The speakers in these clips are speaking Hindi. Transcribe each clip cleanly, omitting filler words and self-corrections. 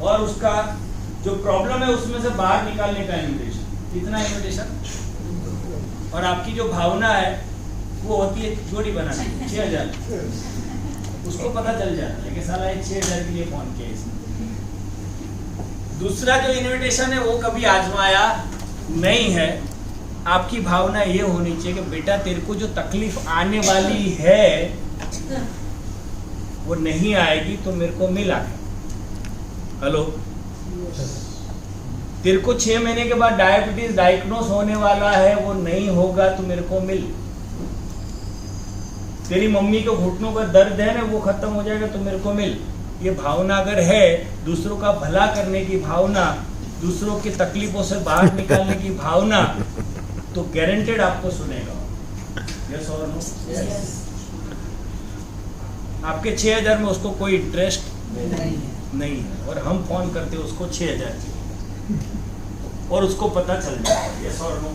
और उसका जो प्रॉब्लम है उसमें से बाहर निकालने का इन्विटेशन। कितना इन्विटेशन? और आपकी जो भावना है वो होती है जोड़ी बनाने की 6000। उसको पता चल जाता है कि साला 6000 के लिए फोन किया इसने। दूसरा जो इन्विटेशन है वो कभी आजमाया नहीं है। आपकी भावना ये होनी चाहिए कि बेटा तेरे को जो तकलीफ आने वाली है वो नहीं आएगी तो मेरे को मिला। हेलो, तेरे को 6 महीने के बाद डायबिटीज डायग्नोस होने वाला है, वो नहीं होगा तो मेरे को मिल। तेरी मम्मी को घुटनों का दर्द है ना, वो खत्म हो जाएगा तो मेरे को मिल। ये भावना अगर है, दूसरों का भला करने की भावना, दूसरों की तकलीफों से बाहर निकालने की भावना, तो गारंटेड आपको सुनेगा। यस और नो? आपके 6000 में उसको कोई इंटरेस्ट नहीं है और हम फोन करते उसको 6000 और उसको पता चल जाए। यस और नो?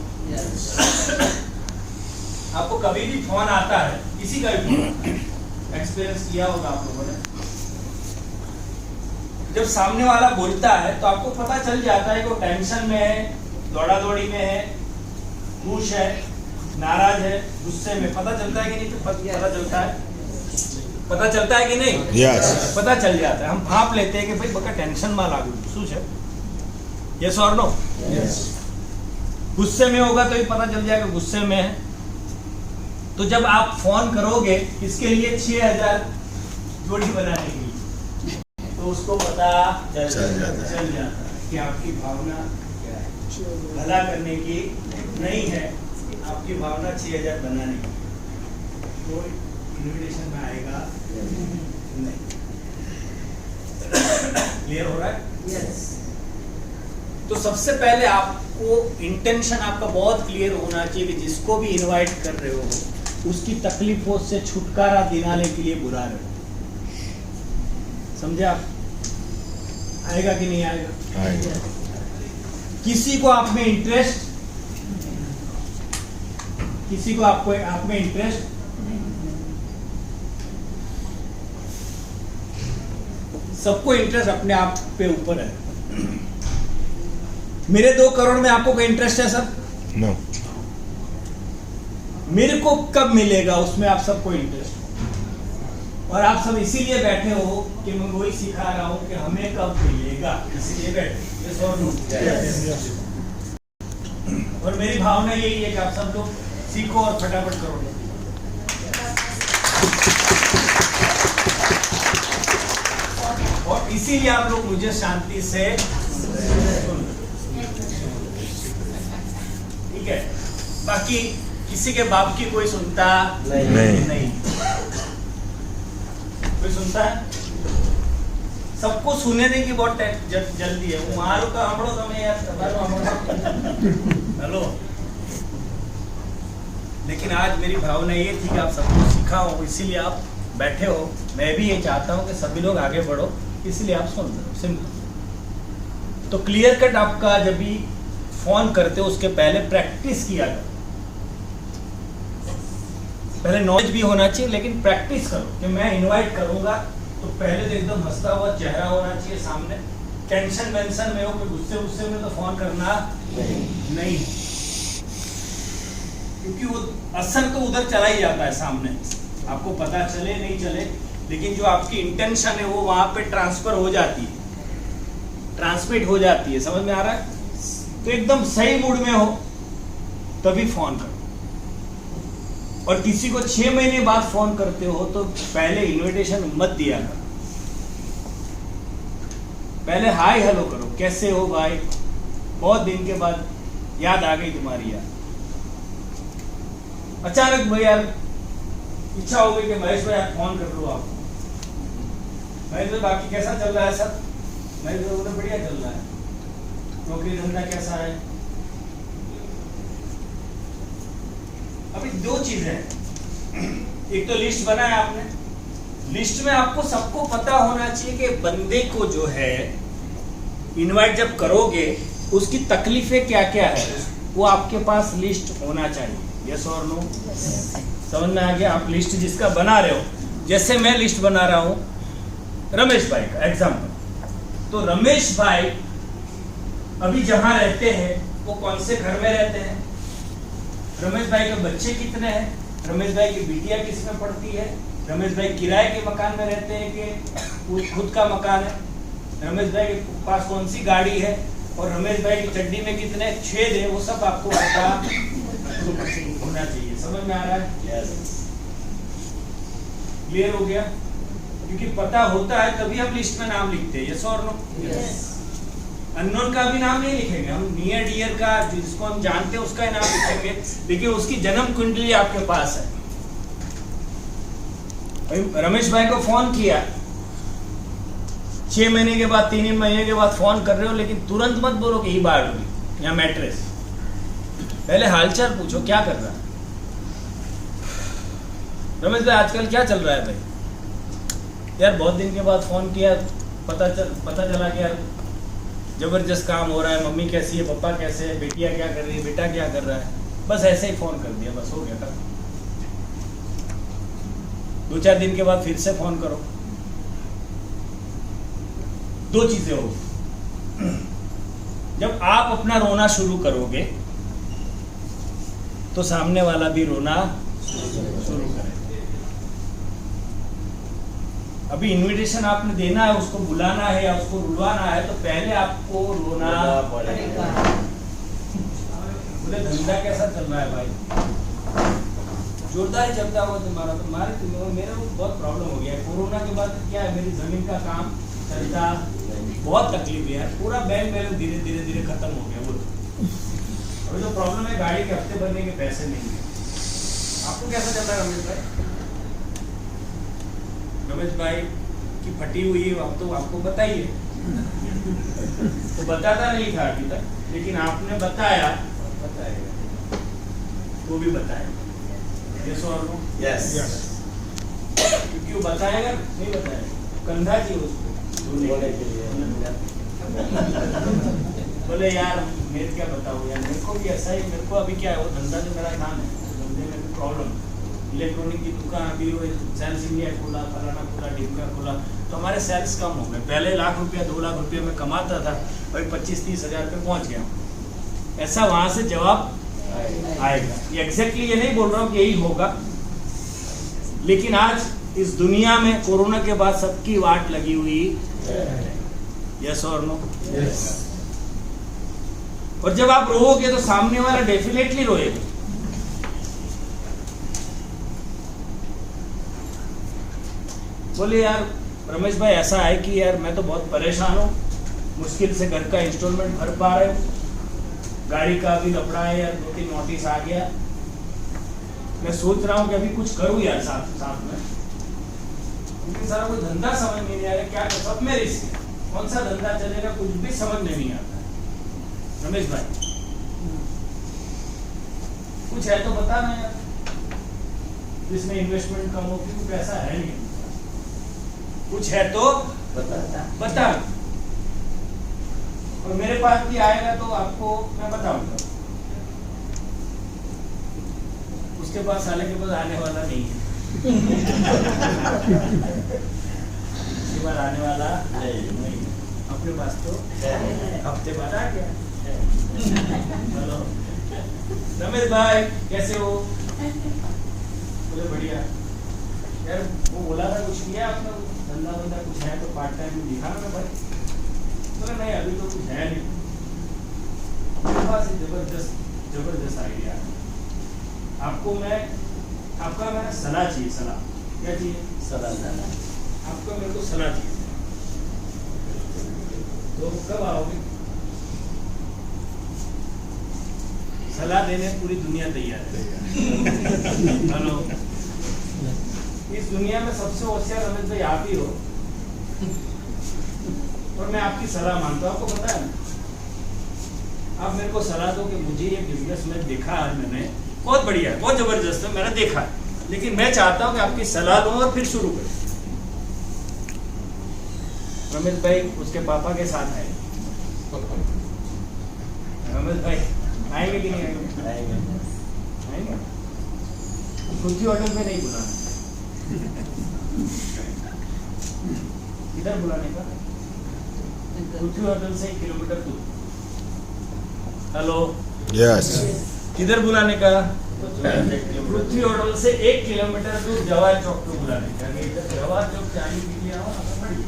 आपको कभी भी फोन आता है, किसी का भी एक्सपीरियंस किया होगा आप लोगों ने, जब सामने वाला बोलता है तो आपको पता चल जाता है कि वो टेंशन में है, दौड़ा दौड़ी में है, खुश है, नाराज है, गुस्से में। पता चलता है कि नहीं? पता चलता है, पता चलता है कि नहीं? Yes. पता चल जाता है। हम भाप लेते हैं कि भाई बका टेंशन में लागू शू है। यस और नो? गुस्से में होगा तो ही पता चल जाएगा गुस्से में है। तो जब आप फोन करोगे इसके लिए 6000 जोड़ी बनाने के लिए, तो उसको पता चल जाता है कि आपकी भावना क्या है। भला करने की नहीं है, आपकी भावना 6000 बनाने की। तो इन्विटेशन में आएगा नहीं। क्लियर हो रहा है? यस। तो सबसे पहले आपको इंटेंशन आपका बहुत क्लियर होना चाहिए कि जिसको भी इनवाइट कर रहे हो उसकी तकलीफों से छुटकारा दिलाने के लिए बुला रहे हो। समझे आप? आएगा कि नहीं आएगा? आएगा। किसी को आप में इंटरेस्ट, किसी को आपको आप में इंटरेस्ट, सबको इंटरेस्ट अपने आप पे ऊपर है। मेरे 2 करोड़ में आपको कोई इंटरेस्ट है सर? नो। मेरे को कब मिलेगा उसमें आप सबको इंटरेस्ट हो। और आप सब इसीलिए बैठे हो कि मैं वही सिखा रहा हूं कि हमें कब मिलेगा, इसीलिए बैठे। यस और नो? और मेरी भावना यही है कि आप सब लोग सीखो और फटाफट करो। और इसीलिए आप लोग मुझे शांति से सुन। ठीक है? बाकी किसी के बाप की कोई सुनता नहीं। कोई सुनता है? सबको सुनने की बहुत जल्दी है। वो मारो का हमड़ो समय यार। हेलो, लेकिन आज मेरी भावना ये थी कि आप सबको सिखाओ, इसीलिए आप बैठे हो। मैं भी ये चाहता हूँ कि सभी लोग आगे बढ़ो, इसलिए आप सुन रहे हो। सिंपल। तो क्लियर कट आपका जब भी फोन करते हो उसके पहले प्रैक्टिस किया करो। पहले नॉलेज भी होना चाहिए, लेकिन प्रैक्टिस करो कि मैं इनवाइट करूंगा तो पहले तो एकदम हंसता हुआ चेहरा होना चाहिए सामने। टेंशन वेंशन में हो, कोई गुस्से में तो फोन करना नहीं, क्योंकि वो असर तो उधर चला ही जाता है सामने, आपको पता चले नहीं चले, लेकिन जो आपकी इंटेंशन है वो वहां पे ट्रांसफर हो जाती है, ट्रांसमिट हो जाती है। समझ में आ रहा है? तो एकदम सही मूड में हो तभी फोन करो। और किसी को 6 महीने बाद फोन करते हो तो पहले इनविटेशन मत दिया करो। पहले हाय हेलो करो, कैसे हो भाई, बहुत दिन के बाद याद आ गई तुम्हारी यार। अचानक भाई यार इच्छा हो गई कि महेश भाई आप फोन कर लो। आपको महेश भाई बाकी कैसा चल रहा है सर? महेश भाई उधर बढ़िया चल रहा है। नौकरी धंधा कैसा है? अभी 2 चीजें हैं। एक तो लिस्ट बनाया आपने, लिस्ट में आपको सबको पता होना चाहिए कि बंदे को जो है इनवाइट जब करोगे उसकी तकलीफें क्या क्या है, वो आपके पास लिस्ट होना चाहिए। यस और नो? समझ में आ गया? आप लिस्ट जिसका बना रहे हो, जैसे मैं लिस्ट बना रहा हूं रमेश भाई का एग्जाम्पल, तो रमेश भाई अभी जहां रहते हैं वो कौन से घर में रहते हैं, रमेश भाई के बच्चे कितने हैं, रमेश भाई की बिटिया किस में पढ़ती है, रमेश भाई किराए के मकान में रहते हैं कि खुद का मकान है, रमेश भाई के पास कौन सी गाड़ी है, और रमेश भाई की चड्डी में कितने छेद है, वो सब आपको पता होना चाहिए। समझ में आ रहा है? क्लियर हो गया? क्योंकि पता होता है तभी हम लिस्ट में नाम लिखते हैं। यस और नो? अननोन का भी नाम नहीं लिखेंगे हम, नियर डियर का जिसको हम जानते हैं उसका ही नाम लिखेंगे, लेकिन उसकी जन्म कुंडली आपके पास है। रमेश भाई को फोन किया, 6 महीने के बाद 3 महीने के बाद फोन कर रहे हो, लेकिन तुरंत मत बोलो कि ही बाढ़ हुई या मैट्रेस, पहले हालचाल पूछो क्या कर रहा है। रमेश भाई आजकल क्या चल रहा है भाई? यार बहुत दिन के बाद फोन किया, पता चला कि यार जबरदस्त काम हो रहा है, मम्मी कैसी है, पापा कैसे है, बेटिया क्या कर रही है, बेटा क्या कर रहा है, बस ऐसे ही फोन कर दिया, बस हो गया था। 2-4 दिन के बाद फिर से फोन करो, 2 चीजें हो, जब आप अपना रोना शुरू करोगे तो सामने वाला भी रोना शुरू करेगा। अभी इनविटेशन आपने देना है, उसको बुलाना है या उसको रुलवाना है, तो पहले आपको रोना पड़ेगा। बोले धंधा कैसा चल रहा है भाई? जोरदार ही चलता हुआ तुम्हारा, मेरे को बहुत प्रॉब्लम हो गया है। कोरोना के बाद क्या है, मेरी जमीन का काम चलता, बहुत तकलीफ है यार, पूरा बैंक बैलेंस धीरे धीरे खत्म हो गया। वो अभी जो प्रॉब्लम है, गाड़ी के हफ्ते भरने के पैसे नहीं है। आपको कैसा चल रहा है रमेश भाई? रमेश भाई की फटी हुई है, आप तो आपको बताइए, तो बताता नहीं था अभी तक, लेकिन आपने बताया, वो भी बताएगा। यस और नो? यस। क्योंकि वो बताएगा, नहीं बताएगा, कंधा चाहिए उसको बोलने के लिए। बोले यार मेरे क्या बताऊँ यार, मेरे को भी ऐसा ही, मेरे को अभी क्या है, वो धंधा जो मेरा काम है, धंधे में भी प्रॉब्लम, इलेक्ट्रॉनिक की दुकान, अभी वो सेल्स इंडिया खोला, फलाना खोला, ढिमका खोला, तो हमारे सेल्स कम हो गए। पहले 1 लाख रुपया 2 लाख रुपया में कमाता था, अभी 25-30 हज़ार पे पहुंच गया। ऐसा वहां से जवाब आएगा। ये एग्जैक्टली ये नहीं बोल रहा हूँ कि यही होगा, लेकिन आज इस दुनिया में कोरोना के बाद सबकी वाट लगी हुई। यस और नो? यस। और जब आप रोओगे तो सामने वाला डेफिनेटली रोएगा। बोले यार रमेश भाई ऐसा है कि यार मैं तो बहुत परेशान हूँ, मुश्किल से घर का इंस्टॉलमेंट भर पा रहे हो, गाड़ी का भी लफड़ा है यार, 2-3 नोटिस आ गया, मैं सोच रहा हूँ कि अभी कुछ करूँ यार साथ में, लेकिन सारा कोई धंधा समझ में नहीं आ रहा, क्या कर, सब में रिस्क है, कौन सा धंधा चलेगा कुछ भी समझ में नहीं आता। रमेश भाई कुछ है तो बता ना यार, जिसमें इन्वेस्टमेंट कम हो, क्योंकि पैसा है नहीं, कुछ है तो बता। और मेरे पास भी आएगा तो आपको मैं बताऊंगा, उसके पास साले के पास आने वाला नहीं है, उसके बाद आने वाला नहीं, अपने पास तो हफ्ते बाद आ गया। हेलो रमेश भाई कैसे हो? बोले बढ़िया यार, वो बोला था कुछ किया आपने, धंधा बंदा कुछ है तो पार्ट टाइम में दिखा ना भाई। बोले नहीं अभी तो कुछ है नहीं, मेरे पास जबरदस्त आइडिया है, आपको आपका मैं सलाह चाहिए। सलाह क्या चाहिए? सलाह। आपको मेरे को सलाह चाहिए, तो कब आओगे? सलाह देने पूरी दुनिया तैयार है। हेलो, इस दुनिया में सबसे होशियार रमेश भाई आप ही हो, और मैं आपकी सलाह मानता हूँ। आपको पता है आप मेरे को सलाह दो कि मुझे ये बिजनेस में देखा है मैंने, बहुत बढ़िया है, बहुत जबरदस्त है, मैंने देखा है, लेकिन मैं चाहता हूँ कि आपकी सलाह दूँ और फिर शुरू करें। रमेश भाई उसके पापा के साथ आए। रमेश भाई आएंगे कि नहीं आएंगे? आएंगे। खुद की होटल पे नहीं बुलाना, इधर बुलाने का पृथ्वी होटल से 1 किलोमीटर दूर। हेलो, यस, किधर बुलाने का? पृथ्वी होटल से 1 किलोमीटर दूर जवाहर चौक पे बुलाने का। इधर जवाहर चौक चाय के लिए आओ ना, बड़ी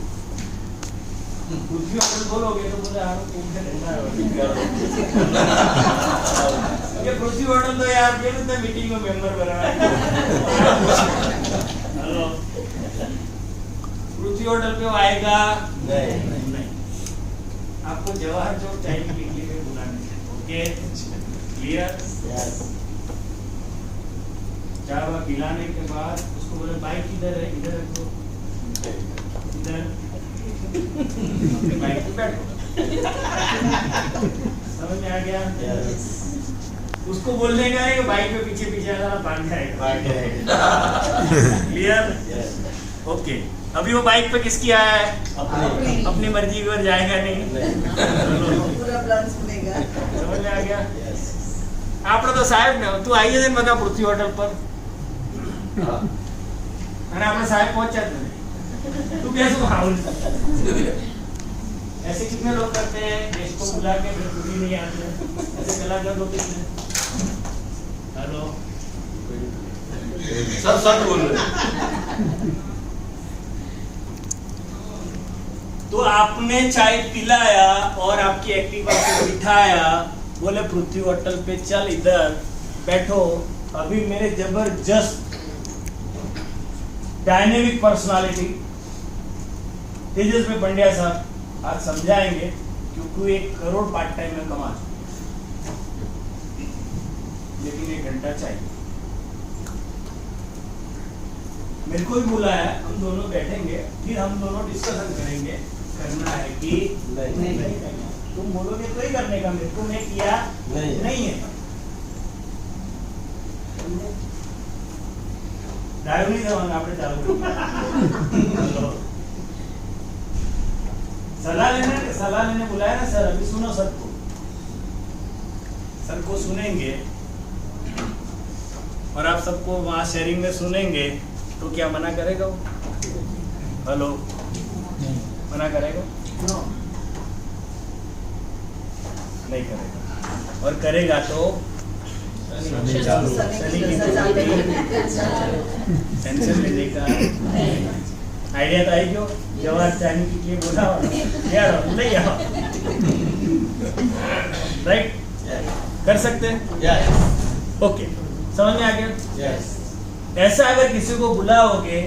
पृथ्वी होटल बोलोगे तो बोले आप ये पृथ्वी होटल तो यार ये तो मीटिंग में मेंबर बनाना है। हेलो, पृथ्वी होटल पे आएगा नहीं, आपको जवाहर चौक चाय के लिए बुलाने का। Okay, clear? चाय पिलाने के बाद उसको बोले बाइक किधर है? इधर रखो, इधर बाइक पे बैठो। समझ में आ गया? उसको बोलने का है कि बाइक पे पीछे पीछे आना, भाग जाएगा। क्लियर? ओके, अभी वो बाइक पे किसकी आया है? अपनी मर्जी पर जाएगा नहीं। पूरा प्लान सुनेगा। समझ में आ गया? આપણે તો સાહેબ ને તું આવી જશે ને બધા પૃથ્વી હોટલ પર અને આપણે સાહેબ પહોંચ્યા જ નથી, તું કેસું આવું? ऐसे कितने लोग करते हैं देश को बुला के फिर पूरी नहीं आते? ऐसे कलाकार लोग कितने? हेलो, सब सच बोल रहे। तो आपने चाय पिलाया और आपकी एक्टिवा से बिठाया, बोले पृथ्वी होटल पे चल, इधर बैठो। अभी मेरे जबरदस्त डायनेमिक पर्सनालिटी तेजस्वी पंड्या साहब आज समझाएंगे क्योंकि 1 करोड़ पार्ट टाइम में कमा चुके, लेकिन 1 घंटा चाहिए। मेरे को भी बुलाया, हम दोनों बैठेंगे, फिर हम दोनों डिस्कशन करेंगे करना है कि नहीं करना। तुम बोलोगे तो ही करने का, मेरे को मैं किया नहीं है। दारू नहीं देवांगा आपने चालू। सलाह लेने बुलाया ना सर, अभी सुनो सबको, सर को सुनेंगे और आप सबको वहाँ शेयरिंग में सुनेंगे तो क्या मना करेगा वो? हेलो, मना करेगा? नहीं करेगा, और करेगा तो टेंशन लेने का आइडिया तो आई क्यों? जवाहर चाहने के लिए बोला यार, नहीं आओ, राइट? कर सकते हैं? ओके, समझ में आ गया? ऐसा अगर किसी को बुलाओगे